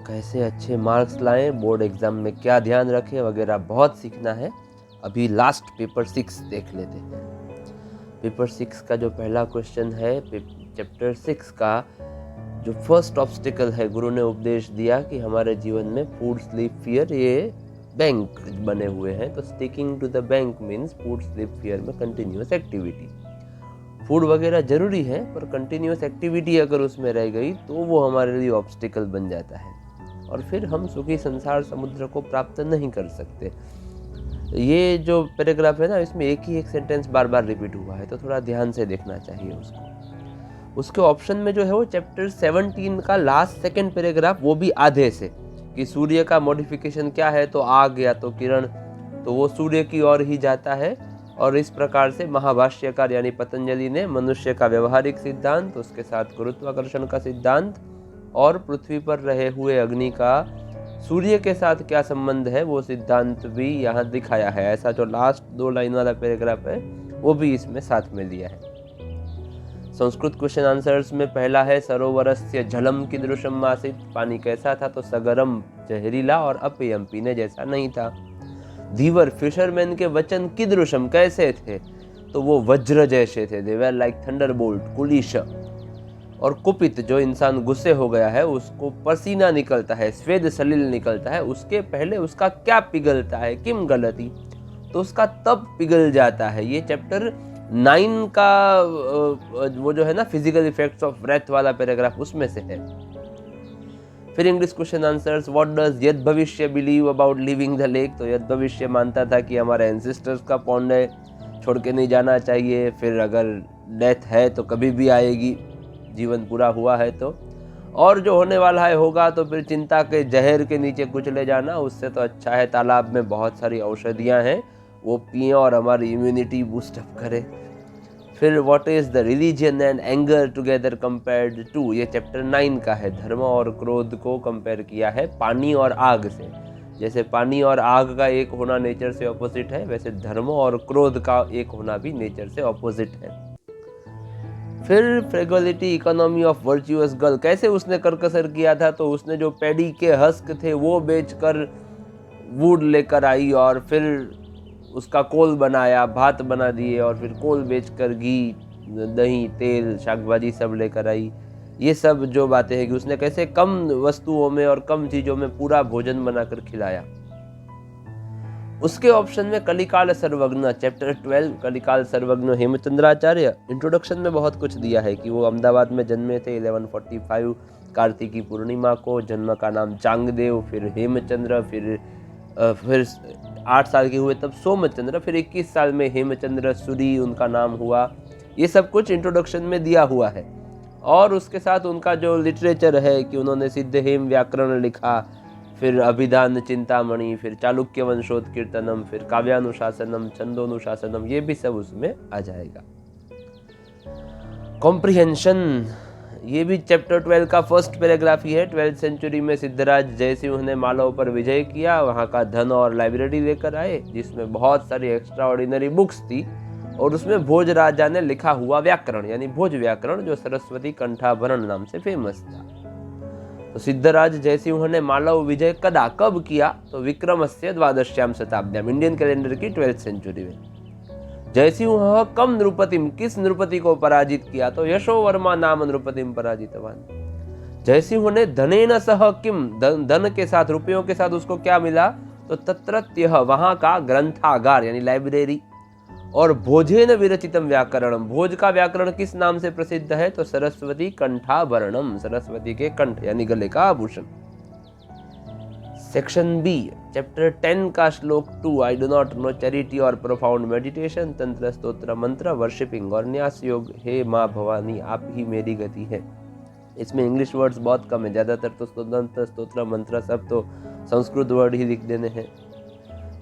कैसे अच्छे मार्क्स लाएं, बोर्ड एग्ज़ाम में क्या ध्यान रखें वगैरह बहुत सीखना है। अभी लास्ट पेपर 6 देख लेते हैं। पेपर 6 का जो पहला क्वेश्चन है, चैप्टर 6 का जो फर्स्ट ऑब्स्टिकल है, गुरु ने उपदेश दिया कि हमारे जीवन में फूड स्लीप फियर ये बैंक बने हुए हैं। तो sticking to the bank means food sleep fear में कंटिन्यूअस एक्टिविटी। फूड वगैरह ज़रूरी है पर कंटिन्यूअस एक्टिविटी अगर उसमें रह गई तो वो हमारे लिए ऑब्स्टिकल बन जाता है और फिर हम सुखी संसार समुद्र को प्राप्त नहीं कर सकते। ये जो पैराग्राफ है ना, इसमें एक ही एक सेंटेंस बार बार रिपीट हुआ है, तो थोड़ा ध्यान से देखना चाहिए उसको। उसके ऑप्शन में जो है वो चैप्टर 17 का लास्ट सेकंड पैराग्राफ, वो भी आधे से, कि सूर्य का मॉडिफिकेशन क्या है, तो आग या तो किरण, तो वो सूर्य की ओर ही जाता है। और इस प्रकार से महाभाष्यकार यानी पतंजलि ने मनुष्य का व्यवहारिक सिद्धांत, उसके साथ गुरुत्वाकर्षण का सिद्धांत और पृथ्वी पर रहे हुए अग्नि का सूर्य के साथ क्या संबंध है, वो सिद्धांत भी यहाँ दिखाया है। ऐसा जो लास्ट 2 लाइन वाला पैराग्राफ है वो भी इसमें साथ में लिया है। संस्कृत क्वेश्चन आंसर्स में पहला है सरोवरस्य जलम कीदृशम आसीत्, पानी कैसा था, तो सगरम, जहरीला और अपेयम, पीने जैसा नहीं था। धीवर, फिशरमैन के वचन कीदृशम, कैसे थे, तो वो वज्र जैसे थे, दे वर लाइक थंडरबोल्ट। कुलिश, और कुपित, जो इंसान गुस्से हो गया है उसको पसीना निकलता है, स्वेद सलिल निकलता है, उसके पहले उसका क्या पिघलता है, किम गलती, तो उसका तब पिघल जाता है। ये चैप्टर 9 का वो जो है ना, फिजिकल इफेक्ट्स ऑफ ब्रेथ वाला पैराग्राफ, उसमें से है। फिर English question answers, what does यद भविष्य believe about living the lake, तो यद भविष्य मानता था कि हमारे एंसेस्टर्स का पॉन्ड है, छोड़ के नहीं जाना चाहिए, फिर अगर डेथ है तो कभी भी आएगी, जीवन पूरा हुआ है तो, और जो होने वाला है होगा, तो फिर चिंता के जहर के नीचे कुछ ले जाना, उससे तो अच्छा है तालाब में बहुत सारी औषधियाँ हैं, वो पिए और हमारी इम्यूनिटी बूस्टअप करे। फिर what is the religion and anger together compared to, ये चैप्टर 9 का है। धर्म और क्रोध को कंपेयर किया है पानी और आग से। जैसे पानी और आग का एक होना नेचर से ऑपोजिट है, वैसे धर्म और क्रोध का एक होना भी नेचर से ऑपोजिट है। फिर फ्रेगलिटी, इकोनॉमी ऑफ वर्च्यूअस गर्ल, कैसे उसने करकसर किया था, तो उसने जो पैडी के हस्क थे वो बेचकर वुड लेकर आई और फिर उसका कोल बनाया, भात बना दिए, और फिर कोल बेचकर घी, दही, तेल, शाकभाजी सब लेकर आई। ये सब जो बातें हैं कि उसने कैसे कम वस्तुओं में और कम चीज़ों में पूरा भोजन बनाकर खिलाया। उसके ऑप्शन में कलिकाल सर्वज्ञ, चैप्टर 12, कलिकाल सर्वज्ञ हेमचंद्राचार्य, इंट्रोडक्शन में बहुत कुछ दिया है कि वो अहमदाबाद में जन्मे थे 1145 कार्तिकी पूर्णिमा को, जन्म का नाम चांगदेव, फिर हेमचंद्र, फिर 8 साल के हुए तब सोमचंद्र, फिर 21 साल में हेमचंद्र सूरी उनका नाम हुआ। ये सब कुछ इंट्रोडक्शन में दिया हुआ है। और उसके साथ उनका जो लिटरेचर है कि उन्होंने सिद्ध हेम व्याकरण लिखा, फिर अभिधान चिंतामणि, फिर चालुक्य वंशोत्कीर्तनम, फिर काव्यानुशासनम, छंदोनुशासनम, ये भी सब उसमें आ जाएगा। कॉम्प्रिहेंशन, ये भी चैप्टर 12 का फर्स्ट पैराग्राफ ही है। 12th सेंचुरी में सिद्धराज जयसिंह ने मालव पर विजय किया, वहाँ का धन और लाइब्रेरी लेकर आए जिसमें बहुत सारी एक्स्ट्रा ऑर्डिनरी बुक्स थी, और उसमें भोज राजा ने लिखा हुआ व्याकरण यानी भोज व्याकरण, जो सरस्वती कंठाभरण नाम से फेमस था। तो सिद्धराज जयसिंह ने मालव विजय कब किया, तो विक्रमस्य द्वादश्याम शताब्द्याम, इंडियन कैलेंडर की 12th सेंचुरी में। जयसिंह कम नृपतिम, किस नृपति को पराजित किया, तो यशोवर्मा नाम नृपतिम पराजितवान। जयसिंह ने धनेन सह किम, धन के साथ, रुपयों के साथ उसको क्या मिला, तो तत्रत्यः, वहां का ग्रंथागार यानी लाइब्रेरी, और भोजेन विरचितम व्याकरणम, भोज का व्याकरण किस नाम से प्रसिद्ध है, तो सरस्वती कंठाभरणम, सरस्वती के कंठ यानी गले का आभूषण। सेक्शन बी, चैप्टर 10 का श्लोक 2, I do not know charity और प्रोफाउंड मेडिटेशन, तंत्र स्तोत्र मंत्र, वर्शिपिंग और न्यास योग, हे माँ भवानी आप ही मेरी गति है। इसमें इंग्लिश वर्ड्स बहुत कम है, ज़्यादातर तो तंत्र स्तोत्र मंत्र सब तो संस्कृत वर्ड ही लिख देने हैं।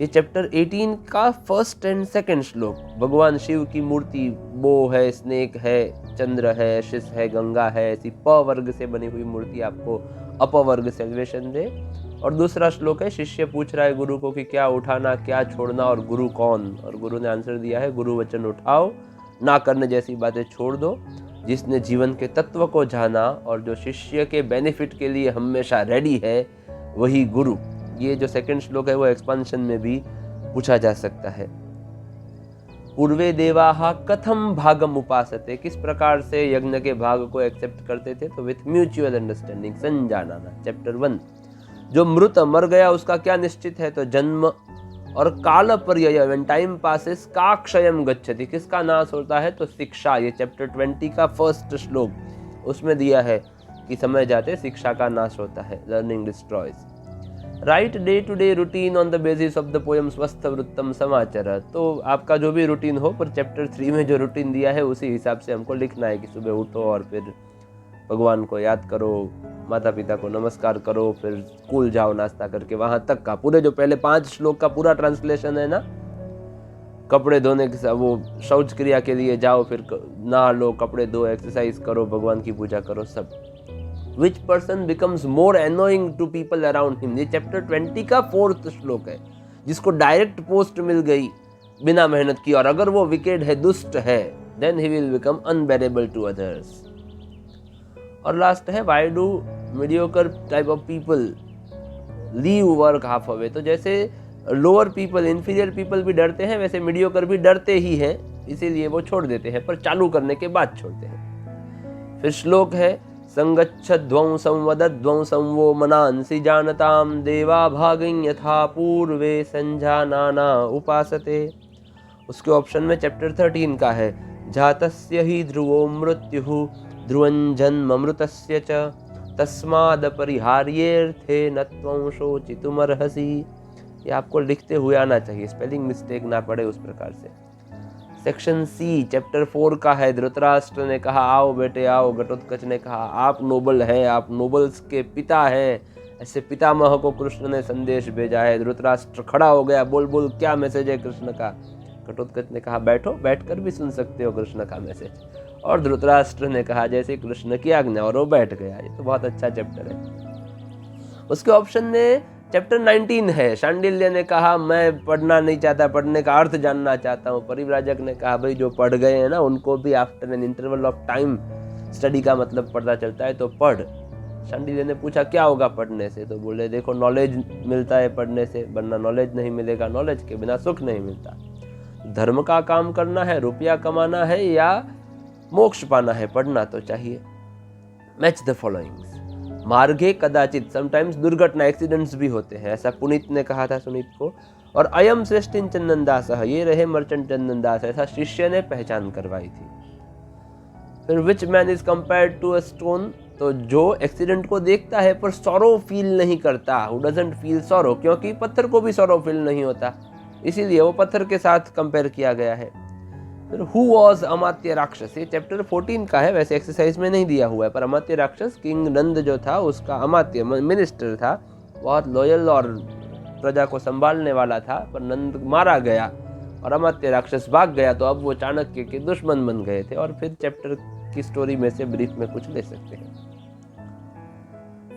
ये चैप्टर 18 का फर्स्ट एंड सेकंड श्लोक, भगवान शिव की मूर्ति, बो है, स्नेक है, चंद्र है, शिश है, गंगा है, ऐसी प वर्ग से बनी हुई मूर्ति आपको अपवर्ग सेल्वेशन दे। और दूसरा श्लोक है, शिष्य पूछ रहा है गुरु को कि क्या उठाना क्या छोड़ना और गुरु कौन, और गुरु ने आंसर दिया है, गुरु वचन उठाओ, ना करने जैसी बातें छोड़ दो। जिसने जीवन के तत्व को जाना और जो शिष्य के बेनिफिट के लिए हमेशा रेडी है, वही गुरु। ये जो सेकंड श्लोक है वो एक्सपांशन में भी पूछा जा सकता है। पूर्वे देवाः कथम भागम उपासते, किस प्रकार से यज्ञ के भाग को एक्सेप्ट करते थे, तो विथ म्यूचुअल अंडरस्टैंडिंग संजानाना, चैप्टर 1। जो मृत मर गया उसका क्या निश्चित है, तो जन्म और काल पर्यय, व्हेन टाइम पासेस का क्षयम गच्छति, किसका नाश होता है, तो शिक्षा। ये चैप्टर 20 का फर्स्ट श्लोक, उसमें दिया है कि समय जाते शिक्षा का नाश होता है, learning destroys. Right day to day routine on the basis of the poem स्वस्थ वृत्तम समाचार, तो आपका जो भी रूटीन हो, पर चैप्टर 3 में जो रूटीन दिया है उसी हिसाब से हमको लिखना है कि सुबह उठो और फिर भगवान को याद करो, माता पिता को नमस्कार करो, फिर स्कूल जाओ नाश्ता करके, वहाँ तक का पूरे जो पहले 5 श्लोक का पूरा ट्रांसलेशन है ना। कपड़े धोने के साथ वो शौच क्रिया के लिए जाओ, फिर नहा लो, कपड़े धो, एक्सरसाइज करो, भगवान की पूजा करो, सब। Which person becomes more annoying to people around him, ये चैप्टर 20 का 4th श्लोक है। जिसको डायरेक्ट पोस्ट मिल गई बिना मेहनत की, और अगर वो विकेड है, दुष्ट है, then he will become unbearable to others। और लास्ट है, why do mediocre type of people leave work halfway, तो जैसे लोअर पीपल, इंफीरियर पीपल भी डरते हैं, वैसे मीडियोकर भी डरते ही हैं, इसीलिए वो छोड़ देते हैं, पर चालू करने के बाद छोड़ते हैं। फिर श्लोक है, संगच्छध्वंसं वदध्वंसं वो मनांसि जानताम देवा भागं यथा पूर्वे संजानाना उपासते। उसके ऑप्शन में चैप्टर 13 का है, जातस्य ही ध्रुवो मृत्युः ध्रुवं जन्ममृतस्य च तस्माद् परिहार्येऽर्थे न त्वं शोचितुमर्हसि। ये आपको लिखते हुए आना चाहिए, स्पेलिंग मिस्टेक ना पड़े उस प्रकार से। सेक्शन सी चैप्टर 4 का है, धृतराष्ट्र ने कहा आओ बेटे आओ, घटोत्कच ने कहा आप नोबल हैं, आप नोबल्स के पिता हैं, ऐसे पितामह को कृष्ण ने संदेश भेजा है। धृतराष्ट्र खड़ा हो गया, बोल बोल क्या मैसेज है कृष्ण का। घटोत्कच ने कहा बैठो, बैठकर भी सुन सकते हो कृष्ण का मैसेज। और धृतराष्ट्र ने कहा जैसे कृष्ण की आज्ञा, और वो बैठ गया। ये तो बहुत अच्छा चैप्टर है। उसके ऑप्शन में चैप्टर 19 है, शांडिल्य ने कहा मैं पढ़ना नहीं चाहता, पढ़ने का अर्थ जानना चाहता हूँ। परिव्राजक ने कहा भाई जो पढ़ गए हैं ना, उनको भी after an interval of time study का मतलब पता चलता है, तो पढ़। शांडिल्य ने पूछा क्या होगा पढ़ने से, तो बोले देखो नॉलेज मिलता है पढ़ने से, वरना नॉलेज नहीं मिलेगा, नॉलेज के बिना सुख नहीं मिलता। धर्म का काम करना है, रुपया कमाना है या मोक्ष पाना है, पढ़ना तो चाहिए। मैच द फॉलोइंग्स, मार्गे कदाचित, समटाइम्स दुर्घटना, एक्सीडेंट्स भी होते हैं, ऐसा पुनीत ने कहा था सुनीत को। और अयम श्रेष्ठिन चंदन दास, ये रहे मर्चेंट चंदन दास, ऐसा शिष्य ने पहचान करवाई थी। फिर which man is compared to a stone, तो जो एक्सीडेंट को देखता है पर सॉरो फील नहीं करता, हु डजंट फील सॉरो, क्योंकि पत्थर को भी सॉरो फील नहीं होता, इसीलिए वो पत्थर के साथ कंपेयर किया गया है। फिर हु वॉज अमात्य राक्षस, ये चैप्टर 14 का है, वैसे एक्सरसाइज में नहीं दिया हुआ है, पर अमात्य राक्षस किंग नंद जो था उसका अमात्य मिनिस्टर था, बहुत लॉयल और प्रजा को संभालने वाला था, पर नंद मारा गया और अमात्य राक्षस भाग गया, तो अब वो चाणक्य के दुश्मन बन गए थे। और फिर चैप्टर की स्टोरी में से ब्रीफ में कुछ ले सकते हैं।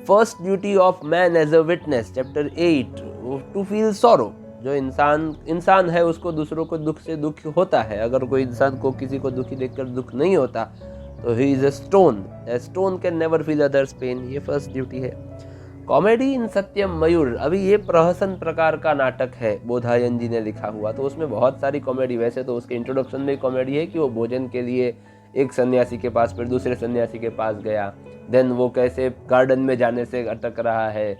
First duty of man as a witness, chapter 8, to feel sorrow, जो इंसान है उसको दूसरों को दुख से दुख होता है। अगर कोई इंसान को किसी को दुखी देखकर दुख नहीं होता तो he is a stone can never feel others pain, ये फर्स्ट ड्यूटी है। कॉमेडी इन सत्यम मयूर, अभी ये प्रहसन प्रकार का नाटक है, बोधायन जी ने लिखा हुआ, तो उसमें बहुत सारी कॉमेडी, वैसे तो उसके इंट्रोडक्शन में कॉमेडी है कि वो भोजन के लिए एक सन्यासी के पास फिर दूसरे सन्यासी के पास गया, देन वो कैसे गार्डन में जाने से अटक रहा है,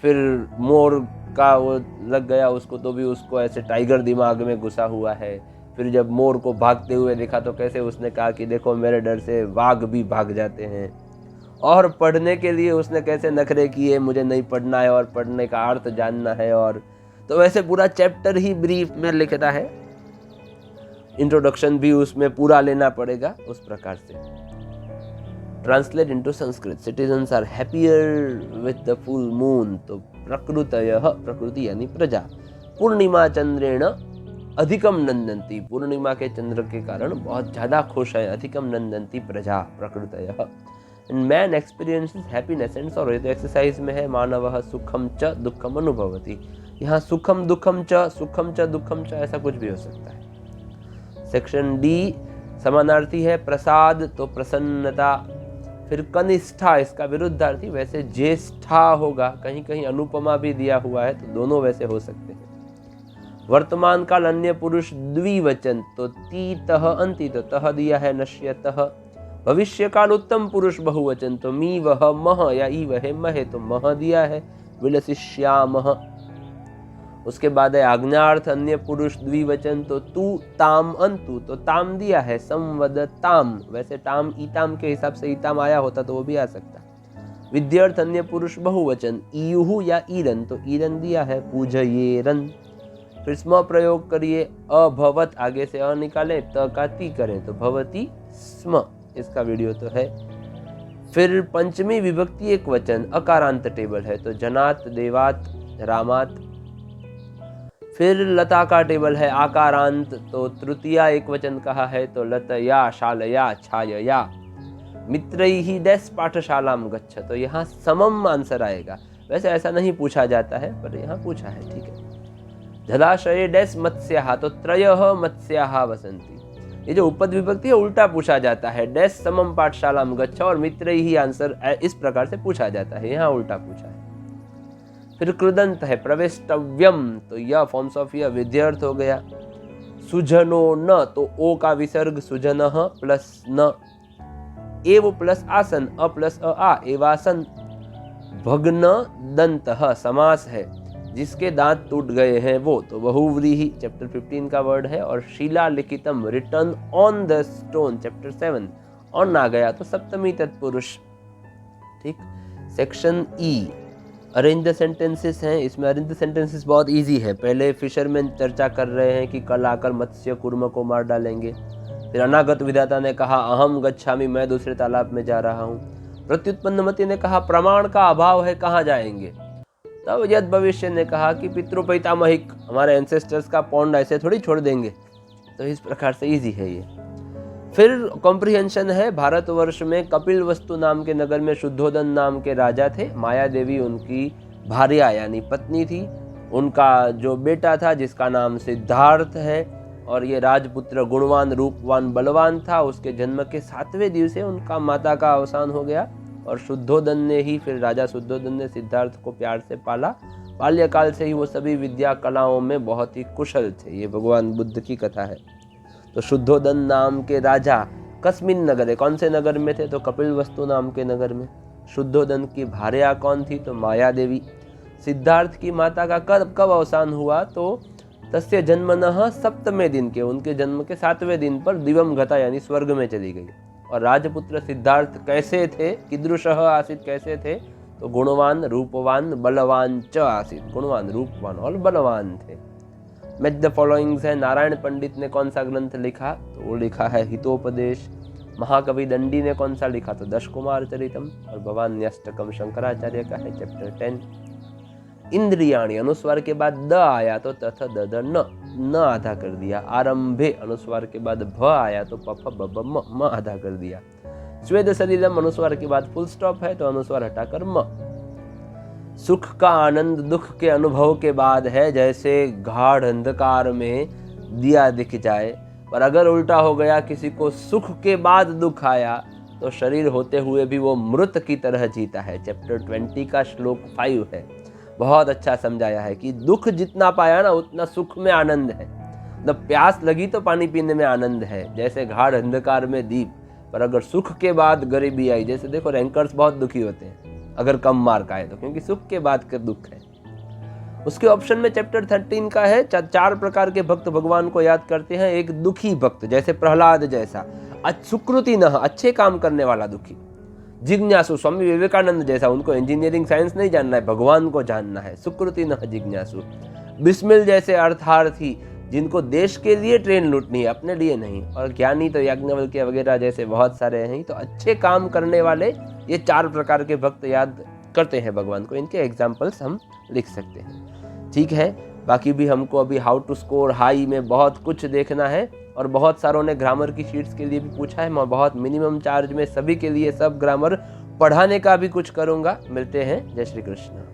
फिर मोर का वो लग गया उसको, तो भी उसको ऐसे टाइगर दिमाग में घुसा हुआ है। फिर जब मोर को भागते हुए देखा तो कैसे उसने कहा कि देखो मेरे डर से वाघ भी भाग जाते हैं। और पढ़ने के लिए उसने कैसे नखरे किए, मुझे नहीं पढ़ना है और पढ़ने का अर्थ जानना है। और तो वैसे पूरा चैप्टर ही ब्रीफ में लिखता है, इंट्रोडक्शन भी उसमें पूरा लेना पड़ेगा उस प्रकार से। Translate into Sanskrit, citizens are happier with the full moon, तो प्रकृतयः, प्रकृति यानी प्रजा, पूर्णिमा चंद्रेण अधिकम नंदंती, पूर्णिमा के चंद्र के कारण बहुत ज़्यादा खुश है, अधिकम नंदंती प्रजा प्रकृतयः। And man experiences happiness and sorrow, तो एक्सरसाइज में है मानवः सुखम च दुःखम अनुभवति, यहाँ सुखम दुःखम च, सुखम च दुःखम च, ऐसा कुछ भी हो सकता है। सेक्शन डी, समानार्थी है प्रसाद तो प्रसन्नता। फिर कनिष्ठा इसका विरुद्धार्थी, वैसे ज्येष्ठा होगा, कहीं कहीं अनुपमा भी दिया हुआ है तो दोनों वैसे हो सकते हैं। वर्तमान काल अन्य पुरुष द्विवचन तो तीतः अंति, तो तह दिया है नश्यतः। भविष्य काल उत्तम पुरुष बहुवचन तो मी वह मह या ई वह महे, तो मह दिया है विलसिष्यामः। उसके बाद है आज्ञार्थ अन्य पुरुष द्विवचन तो तू ताम अंतु, तो ताम दिया है संवदताम, वैसे टाम ईताम के हिसाब से ईताम आया होता तो वो भी आ सकता। विद्यार्थ अन्य पुरुष बहुवचन ईयुहु या ईरन, तो ईरन दिया है पूजयेरन। फिर स्म प्रयोग करिए, अभवत आगे से अ निकालें, त का ती करें तो भवती स्म, इसका वीडियो तो है। फिर पंचमी विभक्ति एक वचन अकारांत टेबल है तो जनात देवात रामात। फिर लता का टेबल है आकारांत तो तृतीया एक वचन कहा है तो लतया शालया छायया। मित्रैहि डैश पाठशालाम गच्छ, तो यहाँ समम आंसर आएगा। वैसे ऐसा नहीं पूछा जाता है पर यहाँ पूछा है, ठीक है। जलाशय डैश मत्स्याः, तो त्रयः मत्स्याः वसन्ति। ये जो उपद विभक्ति है उल्टा पूछा जाता है, डैश समम पाठशालाम गच्छ और मित्रैहि आंसर इस प्रकार से पूछा जाता है, यहाँ उल्टा पूछा है। फिर कृदंत है प्रवेष्टव्यम, तो यह फॉर्म्स ऑफ यह विध्यर्थ हो गया। सुजनो न, तो ओ का विसर्ग सुजनः प्लस न, एव प्लस आसन, अ प्लस आ एवासन। भग्न दंतः समास है, जिसके दांत टूट गए हैं वो, तो बहुव्रीहि चैप्टर 15 का वर्ड है। और शिला लिखितम written on the stone chapter 7, on आ गया तो सप्तमी तत्पुरुष, ठीक। Section E arrange the sentences हैं, इसमें अरेंज द सेंटेंसेस बहुत इजी है। पहले फिशरमैन चर्चा कर रहे हैं कि कल आकर मत्स्य कुर्म को मार डालेंगे। फिर अनागत विधाता ने कहा अहम गच्छामि, मैं दूसरे तालाब में जा रहा हूँ। प्रत्युत्पन्नमति ने कहा प्रमाण का अभाव है, कहाँ जाएंगे। तब यद भविष्य ने कहा कि पितृपितामहिक, हमारे एंसेस्टर्स का पौंड ऐसे थोड़ी छोड़ देंगे। तो इस प्रकार से इजी है ये। फिर कॉम्प्रिहेंशन है, भारतवर्ष में कपिल वस्तु नाम के नगर में शुद्धोदन नाम के राजा थे। माया देवी उनकी भार्या यानी पत्नी थी। उनका जो बेटा था जिसका नाम सिद्धार्थ है, और ये राजपुत्र गुणवान रूपवान बलवान था। उसके जन्म के 7वें दिवसे उनका माता का अवसान हो गया और शुद्धोदन ने ही, फिर राजा शुद्धोदन ने सिद्धार्थ को प्यार से पाला। बाल्यकाल से ही वो सभी विद्या कलाओं में बहुत ही कुशल थे। ये भगवान बुद्ध की कथा है। तो शुद्धोदन नाम के राजा कस्मिन नगर है, कौन से नगर में थे, तो कपिल वस्तु नाम के नगर में। शुद्धोदन की भार्या कौन थी, तो माया देवी। सिद्धार्थ की माता का कब अवसान हुआ, तो तस्य जन्मनः सप्तमे दिन के, उनके जन्म के 7वें दिन पर दिवम गता यानी स्वर्ग में चली गई। और राजपुत्र सिद्धार्थ कैसे थे, कीदृशः आसीत्, कैसे थे, तो गुणवान रूपवान बलवान च आसीत्, गुणवान रूपवान और बलवान थे। मैच द फॉलोइंग्स है, नारायण पंडित ने कौन सा ग्रंथ लिखा, तो वो लिखा है हितोपदेश। महाकवि दंडी ने कौन सा लिखा, तो दश कुमार चरितम। और भवान्यष्टकम शंकराचार्य का है चैप्टर 10। इंद्रियाणी, अनुस्वार के बाद द आया तो तथ द न आधा कर दिया। आरंभे, अनुस्वार के बाद भ आया तो प फ ब ब म आधा कर दिया। स्वेद सलिलम, अनुस्वार के बाद फुल स्टॉप है तो अनुस्वार हटाकर म। सुख का आनंद दुख के अनुभव के बाद है, जैसे गाढ़ अंधकार में दिया दिख जाए। पर अगर उल्टा हो गया, किसी को सुख के बाद दुख आया तो शरीर होते हुए भी वो मृत की तरह जीता है। चैप्टर 20 का श्लोक 5 है। बहुत अच्छा समझाया है कि दुख जितना पाया ना उतना सुख में आनंद है। जब प्यास लगी तो पानी पीने में आनंद है, जैसे गाढ़ अंधकार में दीप। पर अगर सुख के बाद गरीबी आई, जैसे देखो रैंकर्स बहुत दुखी होते हैं अगर कम मार्क आए तो, क्योंकि सुख के बाद का दुख है। उसके ऑप्शन में चैप्टर 13 का है, 4 प्रकार के भक्त भगवान को याद करते हैं। एक दुखी भक्त, जैसे प्रहलाद जैसा। सुकृति न, अच्छे काम करने वाला दुखी। जिज्ञासु, स्वामी विवेकानंद जैसा, उनको इंजीनियरिंग साइंस नहीं जानना है, भगवान को जानना है। सुकृति न जिज्ञासु। बिस्मिल जैसे अर्थार्थी, जिनको देश के लिए ट्रेन लूटनी है, अपने लिए नहीं। और ज्ञानी तो याज्ञवल्क्य वगैरह जैसे बहुत सारे हैं। तो अच्छे काम करने वाले ये 4 प्रकार के भक्त याद करते हैं भगवान को। इनके एग्जाम्पल्स हम लिख सकते हैं, ठीक है। बाकी भी हमको अभी हाउ टू स्कोर हाई में बहुत कुछ देखना है। और बहुत सारों ने ग्रामर की शीट्स के लिए भी पूछा है। मैं बहुत मिनिमम चार्ज में सभी के लिए सब ग्रामर पढ़ाने का भी कुछ करूँगा। मिलते हैं, जय श्री कृष्ण।